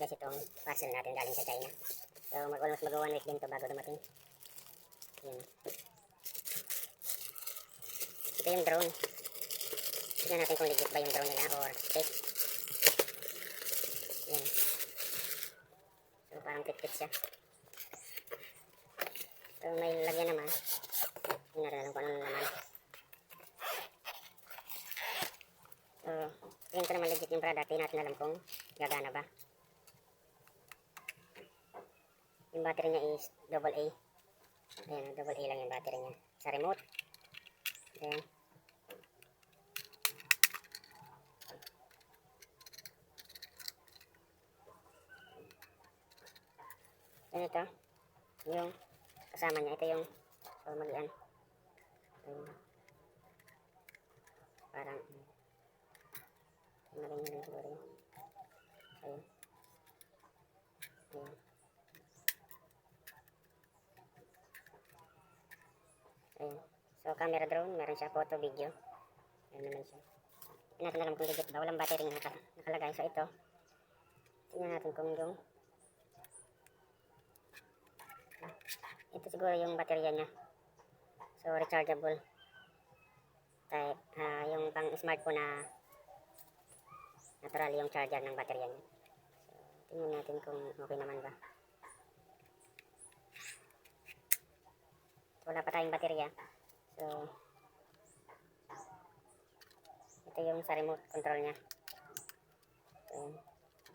guys itong parcel natin galing sa China. So almost mag 1 week din to bago dumating. Yan. Ito yung drone. Tignan natin kung legit ba yung drone nila or fake. Yan. So parang fit siya. So may lagyan naman. Hindi na rin alam kung anong naman. So tingin ko naman legit yung product. Hindi natin alam kung gagana ba. Yung battery niya is AA. Ayan, AA lang yung battery niya. Sa remote. Then ito yung kasama niya. Ito yung mag-ian. Parang marin yun siguro yun. Ayun. Ayun. Ayun. So camera drone, meron siya photo, video. Ayun naman siya. Hindi natin alam kung legit ba. Walang battery nga nakalagay. So ito, tingnan natin kung yung ito siguro yung baterya niya. So rechargeable type. Yung pang smartphone na natural yung charger ng baterya niya. So tingnan natin kung okay naman ba. Wala pa tayong baterya. So ito yung sa remote control niya. So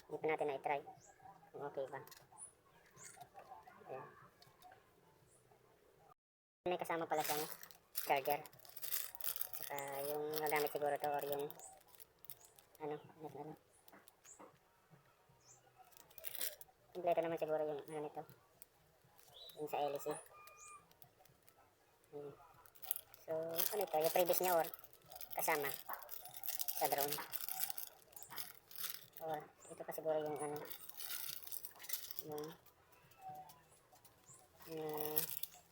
hindi pa natin na-try kung okay ba. Ayan. May kasama pala siyang charger. Yung nagamit siguro to or yung ano. Kompleto naman siguro yung ano nito. Yung sa LC. So ano ito? Yung previous niya or kasama sa drone. Or ito pa siguro yung ano. Yung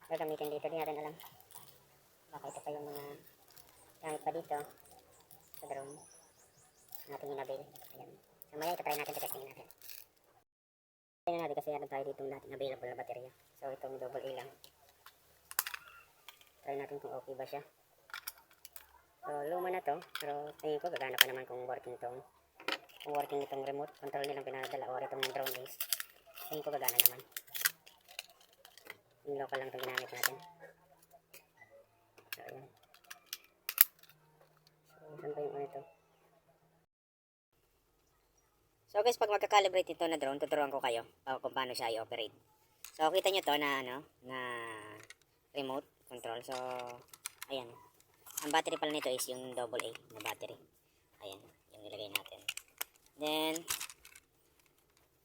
gagamitin dito, di natin alam. Baka ito pa yung mga gamit pa dito sa drone natin inabil. Ayan. So maya ito try natin, testingin natin. Tingnan natin kasi ano tayo dito natin available na baterya. So itong AA lang. Try natin kung okay ba siya. So luma na to, pero tingin ko gagana pa naman kung working itong remote control nilang pinadala or itong drone is tingin ko gagana naman. Yung local lang itong ginamit natin. So, ayan. So, saan pa yung ano ito? So, guys, pag magka-calibrate ito na drone, tuturuan ko kayo kung paano siya i-operate. So, kita nyo to na, na remote control. So, ayan. Ang battery pala nito is yung AA na battery. Ayan, yung nilagay natin. Then,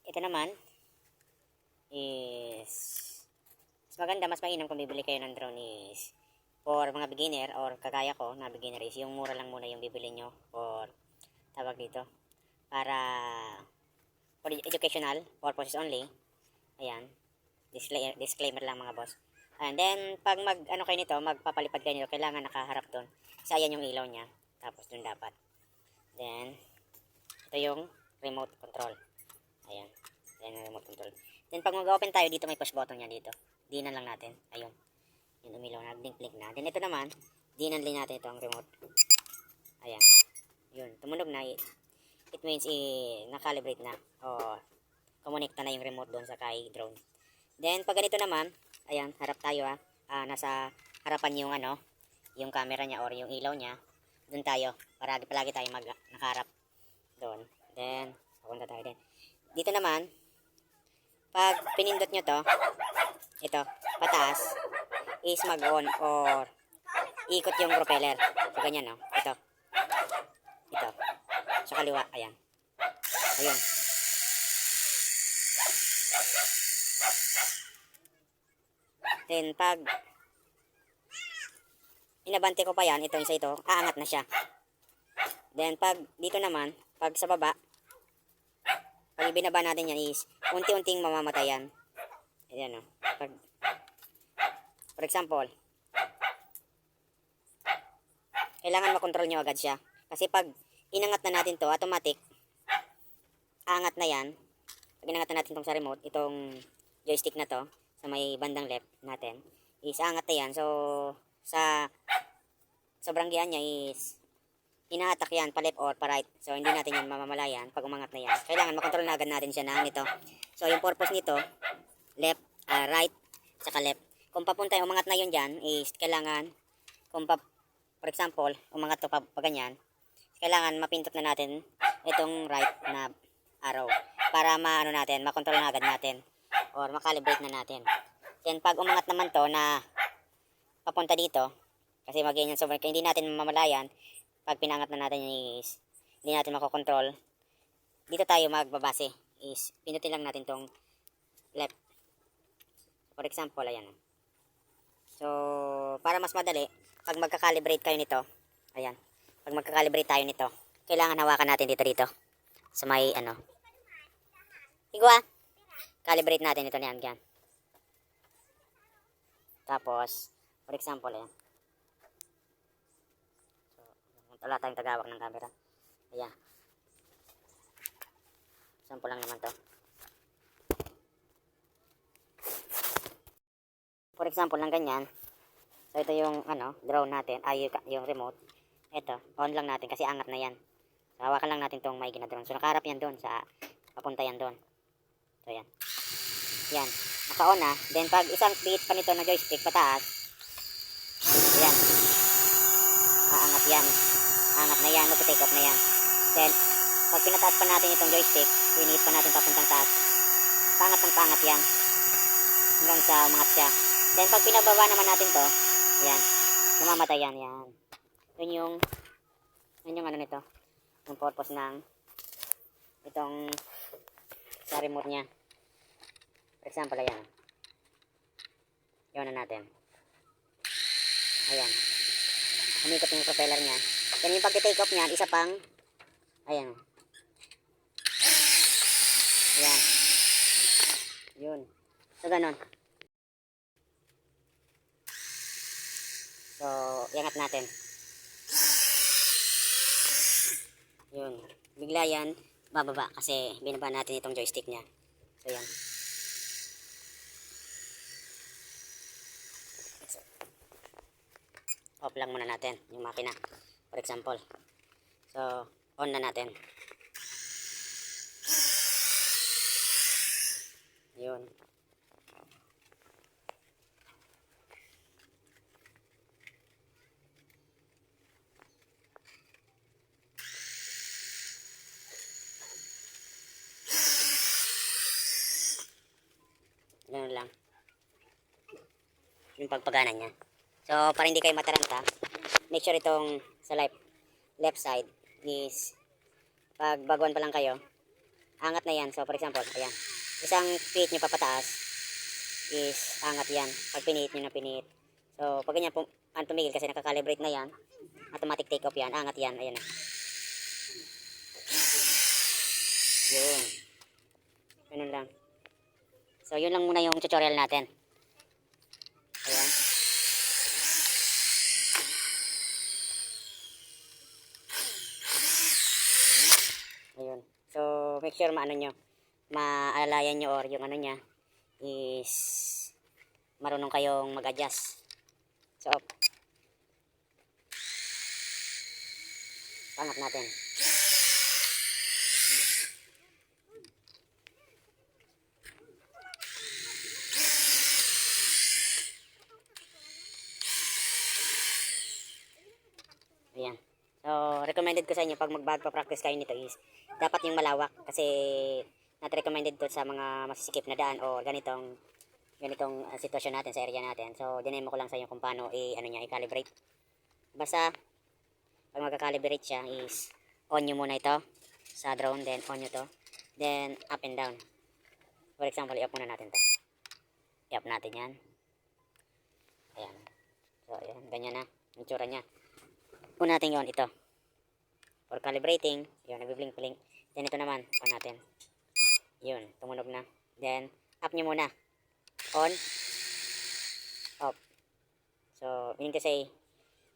ito naman is mas maganda, mas mainam kung bibili kayo ng drone is for mga beginner or kagaya ko na beginner is yung mura lang muna yung bibili nyo for tawag dito para for educational purposes only. Ayan, disclaimer lang mga boss. And then pag ano kayo nito, magpapalipad kayo nito, kailangan nakaharap doon kasi ayan yung ilaw nya, tapos doon dapat. Then ito yung remote control. Ayan, yung remote control. Then pag mag-open tayo dito, may push button yan dito. Dinan lang natin. Ayun. Yung umilaw na. Blink na. Then ito naman, dinan din natin ito ang remote. Ayan. Yun. Tumunog na. It means nakalibrate na. O kumonekta na yung remote doon sa kay drone. Then pag ganito naman, ayan, harap tayo nasa harapan yung yung camera niya or yung ilaw niya. Doon tayo. Palagi tayo nakaharap doon. Then, papunta tayo din. Dito naman, pag pinindot nyo to, ito, pataas, is mag-on or ikot yung propeller. So, ganyan, no? Ito. Sa kaliwa, ayan. Ayun. Then, pag inabante ko pa yan, ito, isa ito, aangat na siya. Then, pag dito naman, pag sa baba, pag ibinaba natin yan is, unti-unting mamamatay yan. Ayan, no? For example, kailangan makontrol nyo agad siya. Kasi pag inangat na natin to, automatic, aangat na yan. pag inangatan natin itong sa remote, itong joystick na to, sa may bandang left natin, is angat na yan. So, sa sobrang gian niya is ina-attack yan pa left or pa right. So, hindi natin yan mamamalayan pag umangat na yan. Kailangan makontrol na agad natin siya ng ito. So, yung purpose nito, left, right, saka left. Kung papunta yung umangat na yun dyan, is kailangan, for example, umangat to pa ganyan, kailangan mapindot na natin itong right na arrow para maano natin, makontrol na agad natin or makalibrate na natin. Then, pag umangat naman to na papunta dito, kasi mag-ganyan, so hindi natin mamamalayan, pag pinangat na natin is hindi natin makokontrol, dito tayo magbabase, is pinutin lang natin tong left. For example, ayan. So, para mas madali, pag magka-calibrate kayo nito, ayan, pag magka-calibrate tayo nito, kailangan hawakan natin dito sa may ano, igwa, calibrate natin ito niyan, yan. Tapos, for example, ayan. Wala tayong tagawak ng camera. Ayan. Sample lang naman to. For example ng ganyan. So ito yung ano, drone natin. Ay yung remote. Ito, on lang natin kasi angat na yan. So hawakan lang natin tong maigi na drone. So nakaharap yan doon sa papunta yan doon. So yan. Yan. Naka-on na. Then pag isang bit pa nito na joystick pataas. Ayan. Aangat yan. Angat na yan, mag-take off na yan. Then, pag pinataas pa natin itong joystick, pinihit pa natin papuntang taas, pangat ng pangat yan. Hanggang sa umangat siya. Then, pag pinababa naman natin to, ayan, mamamatay yan, yan. Yun yung ano nito, yung purpose ng itong sa remote niya. For example, ayan. Yun na natin. Ayan. Umikot yung propeller niya. Then yung pag-take off niyan, isa pang, ayan. Ayan. Yun. So, ganun. So, iangat natin. Yun. Bigla yan, bababa kasi binaba natin itong joystick niya. So, yan. Off lang muna natin yung makina. For example. So, on na natin. Yun. Ganun lang. Yung pagpagana niya. So, para hindi kayo mataranta, make sure itong sa left side is pag baguan pa lang kayo, angat na yan. So, for example, ayan. Isang feet nyo papataas is angat yan. Pag pinihit nyo na pinihit. So, pag ganyan, tumigil kasi nakakalibrate na yan. Automatic take off yan. Angat yan. Ayan na. Yun. Ganun lang. So, yun lang muna yung tutorial natin. Ayan. Ayun. So, make sure maano nyo, maalalayan nyo or yung ano nya is marunong kayong mag-adjust. So, pangat natin. Ayan. So, recommended ko sa inyo pag magpa-practice kayo nito is dapat yung malawak kasi not recommended to sa mga masisikip na daan o ganitong sitwasyon natin sa area natin. So, dinemo ko lang sa inyo kung paano i-calibrate. Basta pag magka-calibrate siya is on nyo muna ito sa drone, then on nyo to, then up and down. For example, i-up muna natin to. I-up natin yan. Ayan. So, ayan, ganyan na yung tsura nya. Una natin yon ito. For calibrating, yun, nagbi-blink-blink. Then ito naman, on natin. Yun, tumunog na. Then, up nyo muna. On, off. So, meaning to say,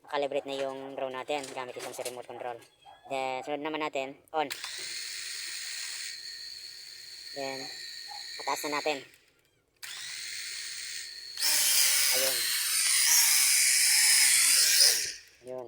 makalibrate na yung drone natin gamit itong sa remote control. Then, sunod naman natin, on. Then, mataas na natin. Ayun. Ayun.